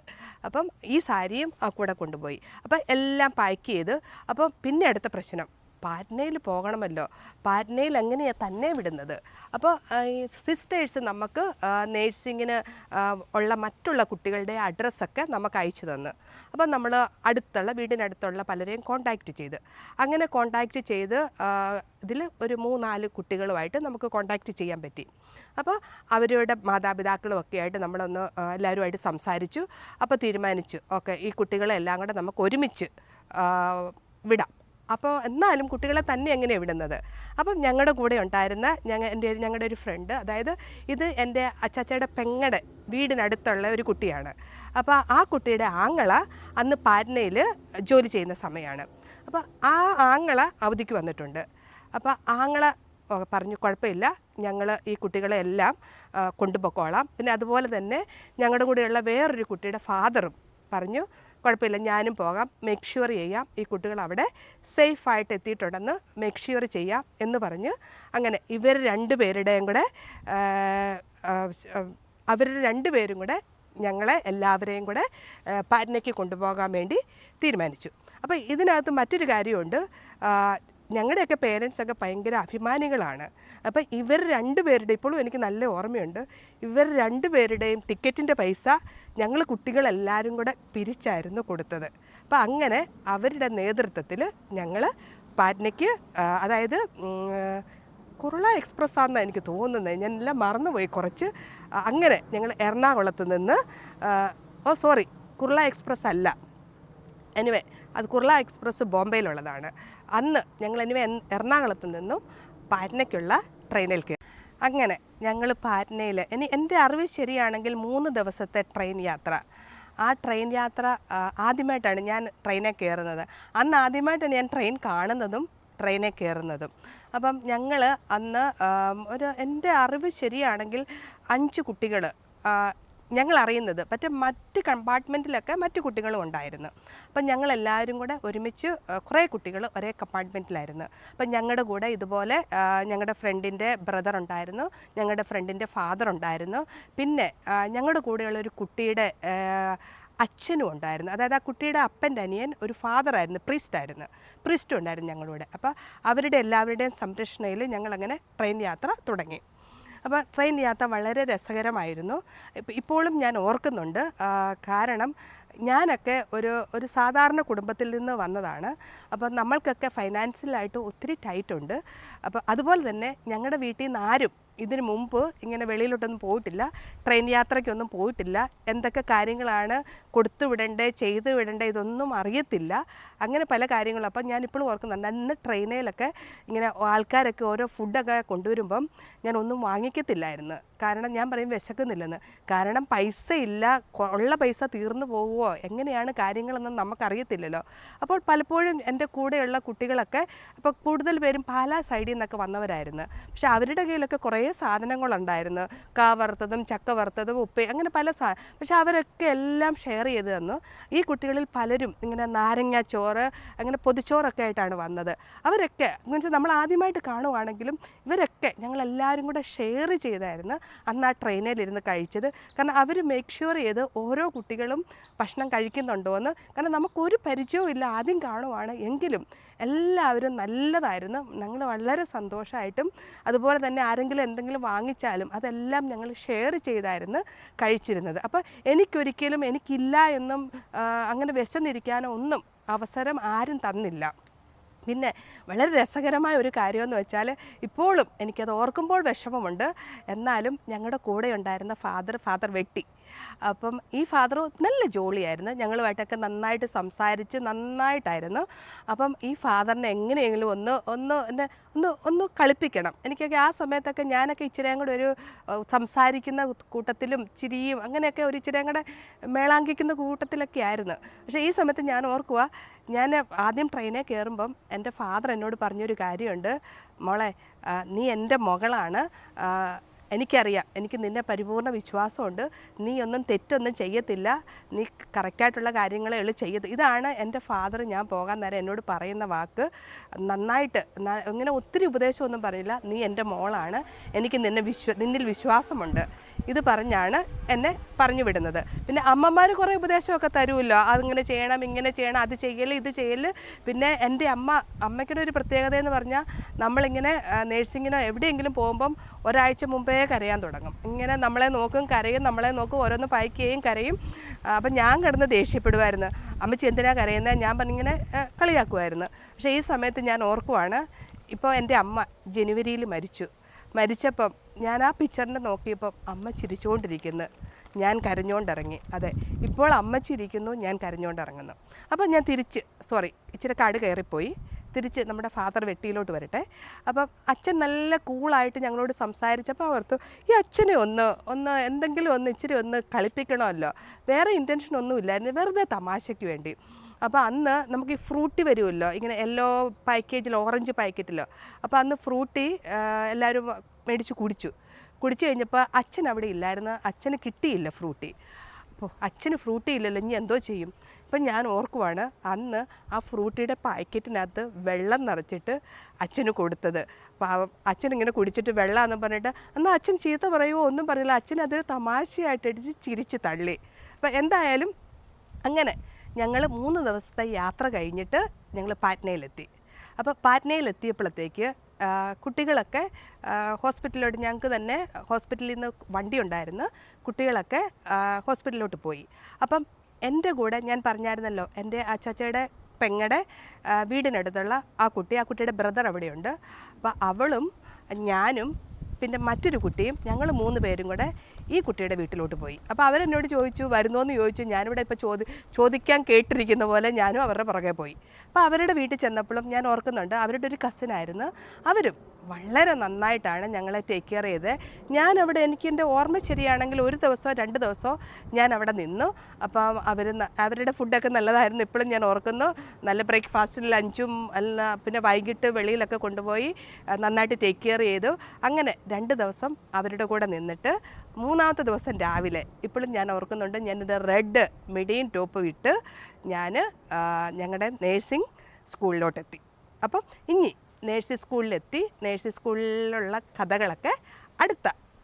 അപ്പം ഈ സാരിയും കൂടെ കൊണ്ടുപോയി. അപ്പം എല്ലാം പാക്ക് ചെയ്ത്. അപ്പം പിന്നെ അടുത്ത പ്രശ്നം, പാറ്റ്നയിൽ പോകണമല്ലോ. പാറ്റ്നയിൽ എങ്ങനെയാണ് തന്നെ വിടുന്നത്? അപ്പോൾ ഈ സിസ്റ്റേഴ്സ് നമുക്ക് നേഴ്സിങ്ങിന് ഉള്ള മറ്റുള്ള കുട്ടികളുടെ അഡ്രസ്സൊക്കെ നമുക്ക് അയച്ചു തന്നു. അപ്പോൾ നമ്മൾ വീടിനടുത്തുള്ള പലരെയും കോണ്ടാക്റ്റ് ചെയ്ത്, അങ്ങനെ കോണ്ടാക്റ്റ് ചെയ്ത് ഇതിൽ ഒരു 3-4 കുട്ടികളുമായിട്ട് നമുക്ക് കോണ്ടാക്റ്റ് ചെയ്യാൻ പറ്റി. അപ്പോൾ അവരുടെ മാതാപിതാക്കളും ഒക്കെ ആയിട്ട് നമ്മളൊന്ന് എല്ലാവരുമായിട്ട് സംസാരിച്ചു. അപ്പോൾ തീരുമാനിച്ചു, ഓക്കെ ഈ കുട്ടികളെ എല്ലാം കൂടെ നമുക്ക് ഒരുമിച്ച് വിടാം. അപ്പോൾ എന്നാലും കുട്ടികളെ തന്നെ എങ്ങനെയാണ് വിടുന്നത്? അപ്പം ഞങ്ങളുടെ കൂടെ ഉണ്ടായിരുന്ന ഞങ്ങളുടെ ഒരു ഫ്രണ്ട്, അതായത് ഇത് എൻ്റെ അച്ചാച്ചയുടെ പെങ്ങടെ വീടിനടുത്തുള്ള ഒരു കുട്ടിയാണ്. അപ്പോൾ ആ കുട്ടിയുടെ ആങ്ങള അന്ന് പാറ്റ്നയിൽ ജോലി ചെയ്യുന്ന സമയമാണ്. അപ്പോൾ ആ ആങ്ങള അവധിക്ക് വന്നിട്ടുണ്ട്. അപ്പോൾ ആങ്ങള പറഞ്ഞു, കുഴപ്പമില്ല, ഞങ്ങൾ ഈ കുട്ടികളെ എല്ലാം കൊണ്ടുപോയിക്കോളാം. പിന്നെ അതുപോലെ തന്നെ ഞങ്ങളുടെ കൂടെയുള്ള വേറൊരു കുട്ടിയുടെ ഫാദറും പറഞ്ഞു, കുഴപ്പമില്ല, ഞാനും പോകാം, മേക്ക് ഷുവർ ചെയ്യാം ഈ കുട്ടികൾ അവിടെ സേഫായിട്ട് എത്തിയിട്ടുണ്ടെന്ന് മേക്ക് ഷുവർ ചെയ്യാം എന്ന് പറഞ്ഞ് അങ്ങനെ ഇവർ രണ്ടുപേരുടെയും കൂടെ ഞങ്ങളെ എല്ലാവരെയും കൂടെ പാറ്റ്നയ്ക്ക് കൊണ്ടുപോകാൻ വേണ്ടി തീരുമാനിച്ചു. അപ്പോൾ ഇതിനകത്ത് മറ്റൊരു കാര്യമുണ്ട്, ഞങ്ങളുടെയൊക്കെ പേരൻസൊക്കെ ഭയങ്കര അഭിമാനികളാണ്. അപ്പം ഇവർ രണ്ടുപേരുടെ, ഇപ്പോഴും എനിക്ക് നല്ല ഓർമ്മയുണ്ട്, ഇവർ രണ്ടുപേരുടെയും ടിക്കറ്റിൻ്റെ പൈസ ഞങ്ങൾ കുട്ടികളെല്ലാവരും കൂടെ പിരിച്ചായിരുന്നു കൊടുത്തത്. അപ്പം അങ്ങനെ അവരുടെ നേതൃത്വത്തിൽ ഞങ്ങൾ പാറ്റ്നയ്ക്ക്, അതായത് കുർള എക്സ്പ്രസ് ആണെന്നാണ് എനിക്ക് തോന്നുന്നത്, ഞാൻ എല്ലാം മറന്നുപോയി കുറച്ച്. അങ്ങനെ ഞങ്ങൾ എറണാകുളത്ത് നിന്ന്, കുർള എക്സ്പ്രസ് അല്ല, എനിവേ അത് കുർള എക്സ്പ്രസ് ബോംബെയിലുള്ളതാണ്. അന്ന് ഞങ്ങൾ എറണാകുളത്ത് നിന്നും പാറ്റ്നയ്ക്കുള്ള ട്രെയിനിൽ കയറി. അങ്ങനെ ഞങ്ങൾ പാറ്റ്നയിൽ, എൻ്റെ അറിവ് ശരിയാണെങ്കിൽ 3 ദിവസത്തെ ട്രെയിൻ യാത്ര. ആ ട്രെയിൻ യാത്ര ആദ്യമായിട്ടാണ് ഞാൻ ട്രെയിനിൽ കയറുന്നത്. അന്ന് ആദ്യമായിട്ടാണ് ഞാൻ ട്രെയിൻ കാണുന്നതും ട്രെയിനിൽ കയറുന്നതും. അപ്പം ഞങ്ങൾ അന്ന് എൻ്റെ അറിവ് ശരിയാണെങ്കിൽ 5 കുട്ടികൾ ഞങ്ങൾ അറിയുന്നത്, മറ്റ് കമ്പാർട്ട്മെൻറ്റിലൊക്കെ മറ്റു കുട്ടികളും ഉണ്ടായിരുന്നു. അപ്പം ഞങ്ങളെല്ലാവരും കൂടെ ഒരുമിച്ച് കുറേ കുട്ടികൾ ഒരേ കമ്പാർട്ട്മെൻറ്റിലായിരുന്നു. അപ്പം ഞങ്ങളുടെ കൂടെ ഇതുപോലെ ഞങ്ങളുടെ ഫ്രണ്ടിൻ്റെ ബ്രദർ ഉണ്ടായിരുന്നു, ഞങ്ങളുടെ ഫ്രണ്ടിൻ്റെ ഫാദർ ഉണ്ടായിരുന്നു, പിന്നെ ഞങ്ങളുടെ കൂടെയുള്ള ഒരു കുട്ടിയുടെ അച്ഛനും ഉണ്ടായിരുന്നു. അതായത് ആ കുട്ടിയുടെ അപ്പൻ്റെ അനിയൻ ഒരു ഫാദറായിരുന്നു, പ്രീസ്റ്റും ഉണ്ടായിരുന്നു ഞങ്ങളുടെ കൂടെ. അപ്പോൾ അവരുടെ എല്ലാവരുടെയും സംരക്ഷണയിൽ ഞങ്ങളങ്ങനെ ട്രെയിൻ യാത്ര തുടങ്ങി. അപ്പോൾ ട്രെയിൻ യാത്ര വളരെ രസകരമായിരുന്നു. ഇപ്പോഴും ഞാൻ ഓർക്കുന്നുണ്ട്. കാരണം ഞാനൊക്കെ ഒരു സാധാരണ കുടുംബത്തിൽ നിന്ന് വന്നതാണ്. അപ്പോൾ നമ്മൾക്കൊക്കെ ഫൈനാൻഷ്യലായിട്ട് ഒത്തിരി ടൈറ്റുണ്ട്. അപ്പോൾ അതുപോലെ തന്നെ ഞങ്ങളുടെ വീട്ടിൽ നിന്ന് ആരും ഇതിനു മുമ്പ് ഇങ്ങനെ വെളിയിലോട്ടൊന്നും പോയിട്ടില്ല, ട്രെയിൻ യാത്രയ്ക്കൊന്നും പോയിട്ടില്ല. എന്തൊക്കെ കാര്യങ്ങളാണ് കൊടുത്തു വിടേണ്ടേ, ചെയ്തു വിടേണ്ടേ, ഇതൊന്നും അറിയത്തില്ല. അങ്ങനെ പല കാര്യങ്ങളും. അപ്പം ഞാനിപ്പോഴും ഓർക്കുന്നുണ്ട്, അന്ന് ട്രെയിനിലൊക്കെ ഇങ്ങനെ ആൾക്കാരൊക്കെ ഓരോ ഫുഡൊക്കെ കൊണ്ടുവരുമ്പം ഞാനൊന്നും വാങ്ങിക്കത്തില്ലായിരുന്നു. കാരണം ഞാൻ പറയും വിശക്കുന്നില്ലെന്ന്. കാരണം പൈസ ഇല്ല, ഉള്ള പൈസ തീർന്നു പോകുമോ, എങ്ങനെയാണ് കാര്യങ്ങളെന്ന് നമുക്കറിയത്തില്ലല്ലോ. അപ്പോൾ പലപ്പോഴും എൻ്റെ കൂടെയുള്ള കുട്ടികളൊക്കെ ഇപ്പോൾ കൂടുതൽ പേരും പാലാ സൈഡിൽ നിന്നൊക്കെ വന്നവരായിരുന്നു. പക്ഷെ അവരുടെ കയ്യിലൊക്കെ കുറേ സാധനങ്ങളുണ്ടായിരുന്നു, കാ വറുത്തതും ചക്ക വറുത്തതും ഉപ്പേ, അങ്ങനെ പല പക്ഷെ അവരൊക്കെ എല്ലാം ഷെയർ ചെയ്ത് തന്നു. ഈ കുട്ടികളിൽ പലരും ഇങ്ങനെ നാരങ്ങ ചോറ്, അങ്ങനെ പൊതിച്ചോറൊക്കെ ആയിട്ടാണ് വന്നത്. അവരൊക്കെ എന്ന് വെച്ചാൽ നമ്മൾ ആദ്യമായിട്ട് കാണുവാണെങ്കിലും ഇവരൊക്കെ ഞങ്ങളെല്ലാവരും കൂടെ ഷെയർ ചെയ്തായിരുന്നു അന്ന് ആ ട്രെയിനിലിരുന്ന് കഴിച്ചത്. കാരണം അവർ മേക്ക് ഷുവർ ചെയ്ത് ഓരോ കുട്ടികളും ഭക്ഷണം കഴിക്കുന്നുണ്ടോ എന്ന്. കാരണം നമുക്കൊരു പരിചയവും ഇല്ല, ആദ്യം കാണുവാണ്, എങ്കിലും എല്ലാവരും നല്ലതായിരുന്നു. ഞങ്ങൾ വളരെ സന്തോഷമായിട്ടും അതുപോലെ തന്നെ ആരെങ്കിലും എന്തെങ്കിലും വാങ്ങിച്ചാലും അതെല്ലാം ഞങ്ങൾ ഷെയർ ചെയ്തായിരുന്നു കഴിച്ചിരുന്നത്. അപ്പോൾ എനിക്കൊരിക്കലും എനിക്കില്ല എന്നും അങ്ങനെ വിശന്നിരിക്കാനോ ഒന്നും അവസരം ആരും തന്നില്ല. പിന്നെ വളരെ രസകരമായ ഒരു കാര്യമെന്ന് വെച്ചാൽ ഇപ്പോഴും എനിക്കത് ഓർക്കുമ്പോൾ വിഷമമുണ്ട്. എന്നാലും ഞങ്ങളുടെ കൂടെ ഉണ്ടായിരുന്ന ഫാദർ വെട്ടി. അപ്പം ഈ ഫാദർ നല്ല ജോളിയായിരുന്നു, ഞങ്ങളുമായിട്ടൊക്കെ നന്നായിട്ട് സംസാരിച്ച് നന്നായിട്ടായിരുന്നു. അപ്പം ഈ ഫാദറിനെ എങ്ങനെയെങ്കിലും ഒന്ന് കളിപ്പിക്കണം. എനിക്കൊക്കെ ആ സമയത്തൊക്കെ ഞാനൊക്കെ ഇച്ചിരിയും കൂടെ ഒരു സംസാരിക്കുന്ന കൂട്ടത്തിലും ചിരിയും അങ്ങനെയൊക്കെ ഒരു ഇച്ചിരിയും കൂടെ മേളാങ്കിക്കുന്ന കൂട്ടത്തിലൊക്കെ ആയിരുന്നു. പക്ഷേ ഈ സമയത്ത് ഞാൻ ഓർക്കുക, ഞാൻ ആദ്യം ട്രെയിനിൽ കയറുമ്പം എൻ്റെ ഫാദർ എന്നോട് പറഞ്ഞൊരു കാര്യമുണ്ട്, മോളെ നീ എൻ്റെ മകളാണ്, എനിക്കറിയാം, എനിക്ക് നിന്നെ പരിപൂർണ്ണ വിശ്വാസമുണ്ട്, നീ ഒന്നും തെറ്റൊന്നും ചെയ്യത്തില്ല, നീ കറക്റ്റായിട്ടുള്ള കാര്യങ്ങളെ ഉള്ളൂ ചെയ്യത്ത്. ഇതാണ് എൻ്റെ ഫാദർ ഞാൻ പോകാൻ നേരം എന്നോട് പറയുന്ന വാക്ക്. നന്നായിട്ട് ഇങ്ങനെ ഒത്തിരി ഉപദേശമൊന്നും പറയില്ല, നീ എൻ്റെ മോളാണ്, എനിക്ക് നിന്നിൽ വിശ്വാസമുണ്ട്, ഇത് പറഞ്ഞാണ് എന്നെ പറഞ്ഞു വിടുന്നത്. പിന്നെ അമ്മമാർ കുറേ ഉപദേശമൊക്കെ തരുമല്ലോ, അതിങ്ങനെ ചെയ്യണം, ഇങ്ങനെ ചെയ്യണം, അത് ചെയ്യൽ, ഇത് ചെയ്യൽ. പിന്നെ എൻ്റെ അമ്മയ്ക്കുടെ ഒരു പ്രത്യേകത എന്ന് പറഞ്ഞാൽ നമ്മളിങ്ങനെ നേഴ്സിങ്ങിനോ എവിടെയെങ്കിലും പോകുമ്പം ഒരാഴ്ച മുമ്പേ കരയാൻ തുടങ്ങും. ഇങ്ങനെ നമ്മളെ നോക്കും, കരയും, നമ്മളെ നോക്കും, ഓരോന്ന് പായ്ക്കുകയും കരയും. അപ്പം ഞാൻ കിടന്ന് ദേഷ്യപ്പെടുമായിരുന്നു, അമ്മച്ചി എന്തിനാ കരയുന്നത്, ഞാൻ പറഞ്ഞിങ്ങനെ കളിയാക്കുമായിരുന്നു. പക്ഷേ ഈ സമയത്ത് ഞാൻ ഓർക്കുവാണ്, ഇപ്പോൾ എൻ്റെ അമ്മ ജനുവരിയിൽ മരിച്ചപ്പം ഞാൻ ആ പിക്ചറിനെ നോക്കിയപ്പം അമ്മ ചിരിച്ചുകൊണ്ടിരിക്കുന്നു, ഞാൻ കരഞ്ഞുകൊണ്ടിറങ്ങി. അതെ, ഇപ്പോൾ അമ്മ ചിരിക്കുന്നു, ഞാൻ കരഞ്ഞുകൊണ്ടിറങ്ങുന്നു. അപ്പം ഞാൻ ഇച്ചിരി കാട് കയറിപ്പോയി, തിരിച്ച് നമ്മുടെ ഫാദർ വെട്ടിയിലോട്ട് വരട്ടെ. അപ്പം അച്ഛൻ നല്ല കൂളായിട്ട് ഞങ്ങളോട് സംസാരിച്ചപ്പോൾ ഓർത്തു, ഈ അച്ഛനെ ഒന്ന് എന്തെങ്കിലും ഇച്ചിരി കളിപ്പിക്കണമല്ലോ, വേറെ ഇൻറ്റൻഷനൊന്നും ഇല്ലായിരുന്നു, വെറുതെ തമാശയ്ക്ക് വേണ്ടി. അപ്പോൾ അന്ന് നമുക്ക് ഈ ഫ്രൂട്ടി വരുമല്ലോ, ഇങ്ങനെ യെല്ലോ പാക്കേജിൽ, ഓറഞ്ച് പാക്കറ്റിലോ. അപ്പോൾ അന്ന് ഫ്രൂട്ടി എല്ലാവരും മേടിച്ച് കുടിച്ചു കഴിഞ്ഞപ്പോൾ അച്ഛൻ അവിടെ ഇല്ലായിരുന്നു, അച്ഛന് കിട്ടിയില്ല ഫ്രൂട്ടി. അപ്പോൾ അച്ഛന് ഫ്രൂട്ടി ഇല്ലല്ലോ, ഇനി എന്തോ ചെയ്യും? ഇപ്പം ഞാൻ ഓർക്കുവാണ്, അന്ന് ആ ഫ്രൂട്ടിയുടെ പാക്കറ്റിനകത്ത് വെള്ളം നിറച്ചിട്ട് അച്ഛന് കൊടുത്തത്. അപ്പോൾ അച്ഛനിങ്ങനെ കുടിച്ചിട്ട് വെള്ളമാണെന്ന് പറഞ്ഞിട്ട് അന്ന് അച്ഛൻ ചീത്ത പറയുമോ ഒന്നും പറഞ്ഞില്ല, അച്ഛൻ അതൊരു തമാശയായിട്ട് അടിച്ച് ചിരിച്ച് തള്ളി. അപ്പോൾ എന്തായാലും അങ്ങനെ ഞങ്ങൾ 3 ദിവസത്തെ യാത്ര കഴിഞ്ഞിട്ട് ഞങ്ങൾ പാറ്റ്നയിലെത്തി. അപ്പോൾ പാറ്റ്നയിലെത്തിയപ്പോഴത്തേക്ക് കുട്ടികളൊക്കെ ഹോസ്പിറ്റലിലോട്ട്, ഞങ്ങൾക്ക് തന്നെ ഹോസ്പിറ്റലിൽ നിന്ന് വണ്ടി ഉണ്ടായിരുന്നു, കുട്ടികളൊക്കെ ഹോസ്പിറ്റലിലോട്ട് പോയി. അപ്പം എൻ്റെ കൂടെ ഞാൻ പറഞ്ഞായിരുന്നല്ലോ, എൻ്റെ അച്ചാച്ചയുടെ പെങ്ങളുടെ വീടിനടുത്തുള്ള ആ കുട്ടിയുടെ ബ്രദർ അവിടെയുണ്ട്. അപ്പോൾ അവളും ഞാനും പിന്നെ മറ്റൊരു കുട്ടിയും, ഞങ്ങൾ 3 പേരും കൂടെ ഈ കുട്ടിയുടെ വീട്ടിലോട്ട് പോയി. അപ്പോൾ അവരെന്നോട് ചോദിച്ചു, വരുന്നോന്ന് ചോദിച്ചു. ഞാനിവിടെ ഇപ്പോൾ ചോദിക്കാൻ കേട്ടിരിക്കുന്ന പോലെ ഞാനും അവരുടെ പുറകെ പോയി. അപ്പോൾ അവരുടെ വീട്ടിൽ ചെന്നപ്പോഴും ഞാൻ ഓർക്കുന്നുണ്ട്, അവരുടെ ഒരു കസിനായിരുന്നു, അവരും വളരെ നന്നായിട്ടാണ് ഞങ്ങളെ ടേക്ക് കെയർ ചെയ്ത്. ഞാനവിടെ, എനിക്ക് എൻ്റെ ഓർമ്മ ശരിയാണെങ്കിൽ 1 ദിവസമോ 2 ദിവസമോ ഞാൻ അവിടെ നിന്നു. അപ്പം അവരുടെ ഫുഡൊക്കെ നല്ലതായിരുന്നു, ഇപ്പോഴും ഞാൻ ഓർക്കുന്നു. നല്ല ബ്രേക്ക്ഫാസ്റ്റും ലഞ്ചും പിന്നെ വൈകിട്ട് വെളിയിലൊക്കെ കൊണ്ടുപോയി നന്നായിട്ട് ടേക്ക് കെയർ ചെയ്തു. അങ്ങനെ 2 ദിവസം അവരുടെ കൂടെ നിന്നിട്ട് 3-ാമത്തെ ദിവസം രാവിലെ ഇപ്പോഴും ഞാൻ ഓർക്കുന്നുണ്ട്, ഞാനെൻ്റെ റെഡ് മിഡിയും ടോപ്പ് ഇട്ട് ഞാൻ ഞങ്ങളുടെ നേഴ്സിംഗ് സ്കൂളിലോട്ടെത്തി. അപ്പം ഇനി നേഴ്സിംഗ് സ്കൂളിലെത്തി, നേഴ്സിംഗ് സ്കൂളിലുള്ള കഥകളൊക്കെ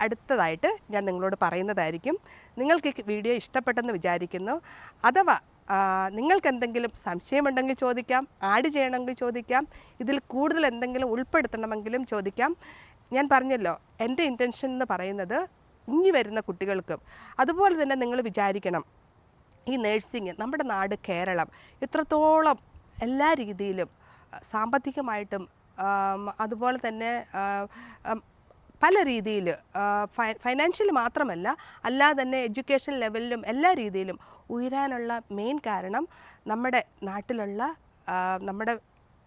അടുത്തതായിട്ട് ഞാൻ നിങ്ങളോട് പറയുന്നതായിരിക്കും. നിങ്ങൾക്ക് ഈ വീഡിയോ ഇഷ്ടപ്പെട്ടെന്ന് വിചാരിക്കുന്നു. അഥവാ നിങ്ങൾക്ക് എന്തെങ്കിലും സംശയമുണ്ടെങ്കിൽ ചോദിക്കാം, ആഡ് ചെയ്യണമെങ്കിൽ ചോദിക്കാം, ഇതിൽ കൂടുതൽ എന്തെങ്കിലും ഉൾപ്പെടുത്തണമെങ്കിലും ചോദിക്കാം. ഞാൻ പറഞ്ഞല്ലോ, എൻ്റെ ഇൻറ്റൻഷൻ എന്ന് പറയുന്നത് ഇനി വരുന്ന കുട്ടികൾക്കും അതുപോലെ തന്നെ നിങ്ങൾ വിചാരിക്കണം, ഈ നേഴ്സിംഗ്, നമ്മുടെ നാട് കേരളം ഇത്രത്തോളം എല്ലാ രീതിയിലും സാമ്പത്തികമായിട്ടും അതുപോലെ തന്നെ പല രീതിയിൽ ഫൈനാൻഷ്യൽ മാത്രമല്ല, അല്ലാതെ തന്നെ എഡ്യൂക്കേഷൻ ലെവലിലും എല്ലാ രീതിയിലും ഉയരാനുള്ള മെയിൻ കാരണം നമ്മുടെ നാട്ടിലുള്ള നമ്മുടെ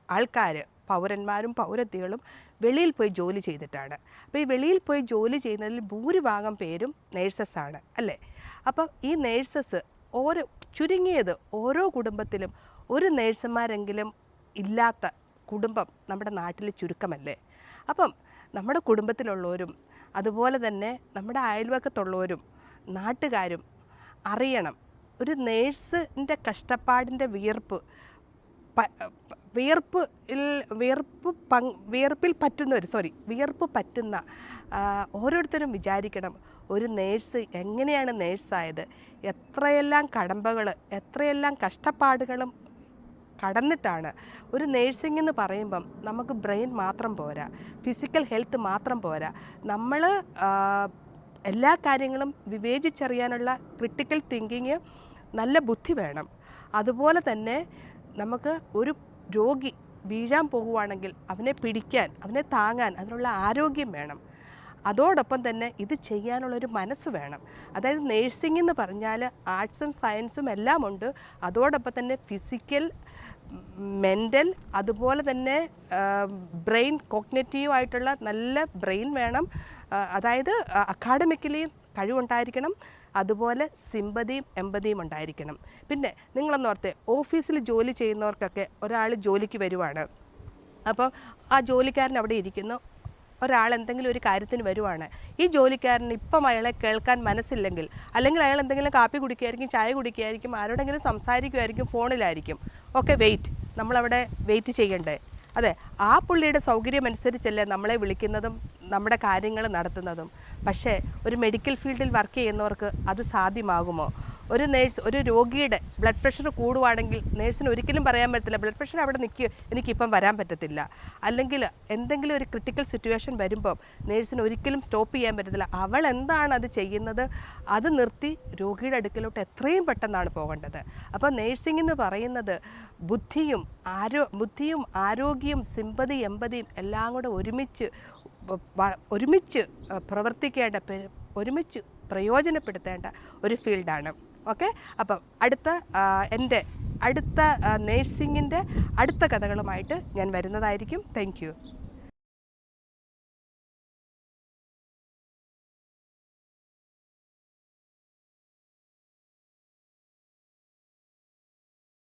ആൾക്കാർ, പൗരന്മാരും പൗരത്തികളും വെളിയിൽ പോയി ജോലി ചെയ്തിട്ടാണ്. അപ്പോൾ ഈ വെളിയിൽ പോയി ജോലി ചെയ്യുന്നതിൽ ഭൂരിഭാഗം പേരും നേഴ്സസ്സാണ്, അല്ലേ? അപ്പം ഈ നേഴ്സസ് ചുരുങ്ങിയത് ഓരോ കുടുംബത്തിലും ഒരു നേഴ്സുമാരെങ്കിലും ഇല്ലാത്ത കുടുംബം നമ്മുടെ നാട്ടിൽ ചുരുക്കമല്ലേ? അപ്പം നമ്മുടെ കുടുംബത്തിലുള്ളവരും അതുപോലെ തന്നെ നമ്മുടെ അയൽവക്കത്തുള്ളവരും നാട്ടുകാരും അറിയണം, ഒരു നേഴ്സിൻ്റെ കഷ്ടപ്പാടിൻ്റെ വിയർപ്പ് വിയർപ്പ് പറ്റുന്ന ഓരോരുത്തരും വിചാരിക്കണം, ഒരു നേഴ്സ് എങ്ങനെയാണ് നേഴ്സായത്, എത്രയെല്ലാം കടമ്പകൾ, എത്രയെല്ലാം കഷ്ടപ്പാടുകളും കടന്നിട്ടാണ്. ഒരു നേഴ്സിംഗ് എന്ന് പറയുമ്പം നമുക്ക് ബ്രെയിൻ മാത്രം പോരാ, ഫിസിക്കൽ ഹെൽത്ത് മാത്രം പോരാ, നമ്മൾ എല്ലാ കാര്യങ്ങളും വിവേചിച്ചറിയാനുള്ള ക്രിട്ടിക്കൽ തിങ്കിങ്, നല്ല ബുദ്ധി വേണം. അതുപോലെ തന്നെ നമുക്ക് ഒരു രോഗി വീഴാൻ പോകുവാണെങ്കിൽ അവനെ പിടിക്കാൻ, അവനെ താങ്ങാൻ അതിനുള്ള ആരോഗ്യം വേണം. അതോടൊപ്പം തന്നെ ഇത് ചെയ്യാനുള്ളൊരു മനസ്സ് വേണം. അതായത് നേഴ്സിംഗ് എന്ന് പറഞ്ഞാൽ ആർട്സും സയൻസും എല്ലാം ഉണ്ട്. അതോടൊപ്പം തന്നെ ഫിസിക്കൽ, മെൻ്റൽ, അതുപോലെ തന്നെ ബ്രെയിൻ, കോഗ്നിറ്റീവായിട്ടുള്ള നല്ല ബ്രെയിൻ വേണം. അതായത് അക്കാഡമിക്കലി കഴിവുണ്ടായിരിക്കണം, അതുപോലെ സിമ്പതിയും എമ്പതിയും ഉണ്ടായിരിക്കണം. പിന്നെ നിങ്ങളൊന്നോർത്തെ, ഓഫീസിൽ ജോലി ചെയ്യുന്നവർക്കൊക്കെ ഒരാൾ ജോലിക്ക് വരുവാണ്, അപ്പോൾ ആ ജോലിക്കാരൻ അവിടെ ഇരിക്കുന്നു, ഒരാൾ എന്തെങ്കിലും ഒരു കാര്യത്തിന് വരുവാണ്. ഈ ജോലിക്കാരന് ഇപ്പം അയാളെ കേൾക്കാൻ മനസ്സില്ലെങ്കിൽ, അല്ലെങ്കിൽ അയാൾ എന്തെങ്കിലും കാപ്പി കുടിക്കുമായിരിക്കും, ചായ കുടിക്കുമായിരിക്കും, ആരോടെങ്കിലും സംസാരിക്കുമായിരിക്കും, ഫോണിലായിരിക്കും. ഓക്കെ, വെയിറ്റ്, നമ്മളവിടെ വെയിറ്റ് ചെയ്യണ്ടേ? അതെ, ആ പുള്ളിയുടെ സൗകര്യമനുസരിച്ചല്ലേ നമ്മളെ വിളിക്കുന്നതും നമ്മുടെ കാര്യങ്ങൾ നടത്തുന്നതും. പക്ഷേ ഒരു മെഡിക്കൽ ഫീൽഡിൽ വർക്ക് ചെയ്യുന്നവർക്ക് അത് സാധ്യമാകുമോ? ഒരു നേഴ്സ് ഒരു രോഗിയുടെ ബ്ലഡ് പ്രഷർ കൂടുവാണെങ്കിൽ നേഴ്സിന് ഒരിക്കലും പറയാൻ പറ്റത്തില്ല, ബ്ലഡ് പ്രഷർ അവിടെ നിൽക്കുക, എനിക്കിപ്പം വരാൻ പറ്റത്തില്ല. അല്ലെങ്കിൽ എന്തെങ്കിലും ഒരു ക്രിട്ടിക്കൽ സിറ്റുവേഷൻ വരുമ്പോൾ നേഴ്സിന് ഒരിക്കലും സ്റ്റോപ്പ് ചെയ്യാൻ പറ്റത്തില്ല. അവൾ എന്താണ് അത് ചെയ്യുന്നത്, അത് നിർത്തി രോഗിയുടെ അടുക്കലോട്ട് എത്രയും പെട്ടെന്നാണ് പോകേണ്ടത്. അപ്പോൾ നേഴ്സിംഗ് എന്ന് പറയുന്നത് ബുദ്ധിയും ആരോഗ്യവും സിമ്പതി എമ്പതിയും എല്ലാം കൂടെ ഒരുമിച്ച് പ്രവർത്തിക്കേണ്ട, ഒരുമിച്ച് പ്രയോജനപ്പെടുത്തേണ്ട ഒരു ഫീൽഡാണ്. ഓക്കെ, അപ്പം എൻ്റെ അടുത്ത നേഴ്സിങ്ങിൻ്റെ അടുത്ത കഥകളുമായിട്ട് ഞാൻ വരുന്നതായിരിക്കും. Thank you.